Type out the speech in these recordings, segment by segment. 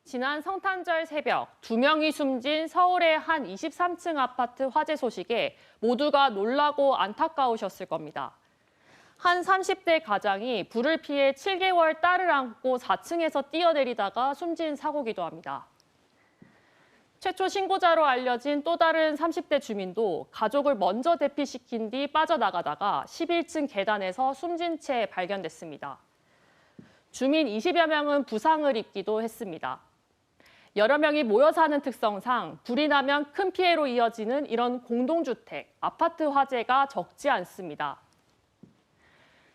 지난 성탄절 새벽 2명이 숨진 서울의 한 23층 아파트 화재 소식에 모두가 놀라고 안타까우셨을 겁니다. 한 30대 가장이 불을 피해 7개월 딸을 안고 4층에서 뛰어내리다가 숨진 사고기도 합니다. 최초 신고자로 알려진 또 다른 30대 주민도 가족을 먼저 대피시킨 뒤 빠져나가다가 11층 계단에서 숨진 채 발견됐습니다. 주민 20여 명은 부상을 입기도 했습니다. 여러 명이 모여 사는 특성상 불이 나면 큰 피해로 이어지는 이런 공동주택, 아파트 화재가 적지 않습니다.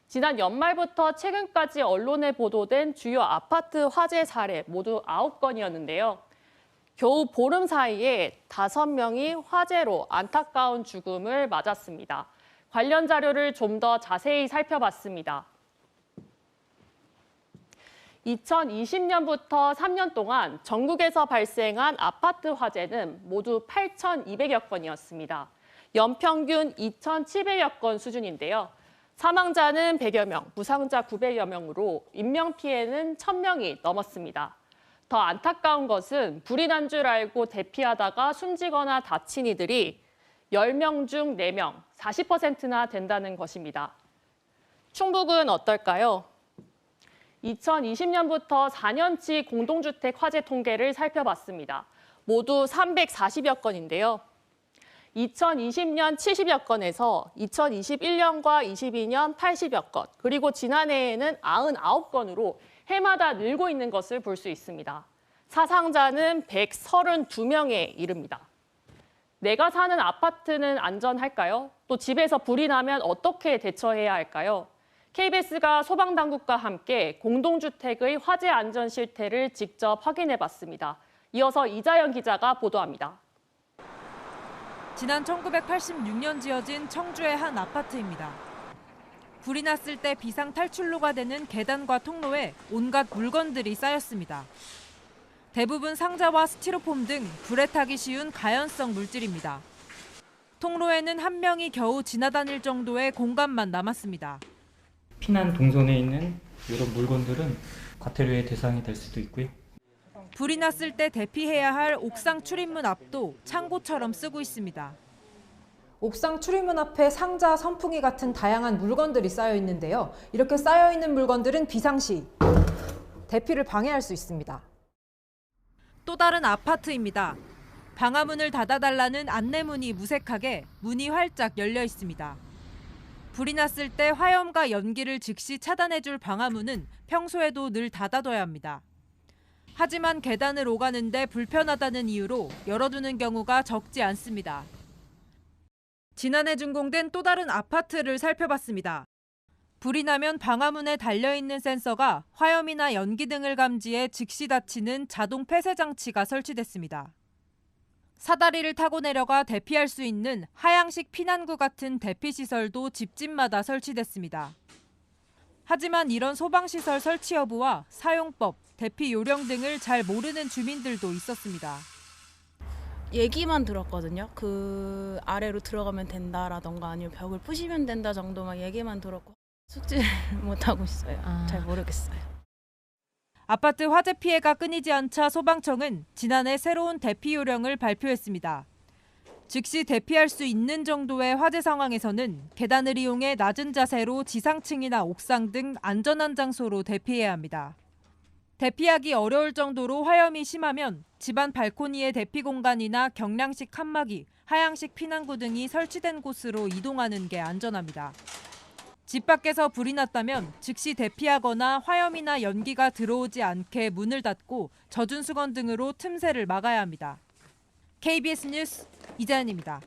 지난 연말부터 최근까지 언론에 보도된 주요 아파트 화재 사례 모두 9건이었는데요. 겨우 보름 사이에 5명이 화재로 안타까운 죽음을 맞았습니다. 관련 자료를 좀 더 자세히 살펴봤습니다. 2020년부터 3년 동안 전국에서 발생한 아파트 화재는 모두 8,200여 건이었습니다. 연평균 2,700여 건 수준인데요. 사망자는 100여 명, 부상자 900여 명으로 인명피해는 1,000명이 넘었습니다. 더 안타까운 것은 불이 난 줄 알고 대피하다가 숨지거나 다친 이들이 10명 중 4명, 40%나 된다는 것입니다. 충북은 어떨까요? 2020년부터 4년치 공동주택 화재 통계를 살펴봤습니다. 모두 340여 건인데요. 2020년 70여 건에서 2021년과 22년 80여 건, 그리고 지난해에는 99건으로 해마다 늘고 있는 것을 볼 수 있습니다. 사상자는 132명에 이릅니다. 내가 사는 아파트는 안전할까요? 또 집에서 불이 나면 어떻게 대처해야 할까요? KBS가 소방당국과 함께 공동주택의 화재 안전 실태를 직접 확인해봤습니다. 이어서 이자연 기자가 보도합니다. 지난 1986년 지어진 청주의 한 아파트입니다. 불이 났을 때 비상 탈출로가 되는 계단과 통로에 온갖 물건들이 쌓였습니다. 대부분 상자와 스티로폼 등 불에 타기 쉬운 가연성 물질입니다. 통로에는 한 명이 겨우 지나다닐 정도의 공간만 남았습니다. 피난 동선에 있는 이런 물건들은 과태료의 대상이 될 수도 있고요. 불이 났을 때 대피해야 할 옥상 출입문 앞도 창고처럼 쓰고 있습니다. 옥상 출입문 앞에 상자, 선풍기 같은 다양한 물건들이 쌓여 있는데요. 이렇게 쌓여 있는 물건들은 비상시 대피를 방해할 수 있습니다. 또 다른 아파트입니다. 방화문을 닫아달라는 안내문이 무색하게 문이 활짝 열려 있습니다. 불이 났을 때 화염과 연기를 즉시 차단해줄 방화문은 평소에도 늘 닫아둬야 합니다. 하지만 계단을 오가는데 불편하다는 이유로 열어두는 경우가 적지 않습니다. 지난해 준공된 또 다른 아파트를 살펴봤습니다. 불이 나면 방화문에 달려있는 센서가 화염이나 연기 등을 감지해 즉시 닫히는 자동 폐쇄 장치가 설치됐습니다. 사다리를 타고 내려가 대피할 수 있는 하향식 피난구 같은 대피시설도 집집마다 설치됐습니다. 하지만 이런 소방시설 설치 여부와 사용법, 대피 요령 등을 잘 모르는 주민들도 있었습니다. 얘기만 들었거든요. 그 아래로 들어가면 된다라던가 아니면 벽을 부시면 된다 정도만 얘기만 들었고 숙지를 못하고 있어요. 잘 모르겠어요. 아파트 화재 피해가 끊이지 않자 소방청은 지난해 새로운 대피 요령을 발표했습니다. 즉시 대피할 수 있는 정도의 화재 상황에서는 계단을 이용해 낮은 자세로 지상층이나 옥상 등 안전한 장소로 대피해야 합니다. 대피하기 어려울 정도로 화염이 심하면 집안 발코니의 대피 공간이나 경량식 칸막이, 하향식 피난구 등이 설치된 곳으로 이동하는 게 안전합니다. 집 밖에서 불이 났다면 즉시 대피하거나 화염이나 연기가 들어오지 않게 문을 닫고 젖은 수건 등으로 틈새를 막아야 합니다. KBS 뉴스 이자연입니다.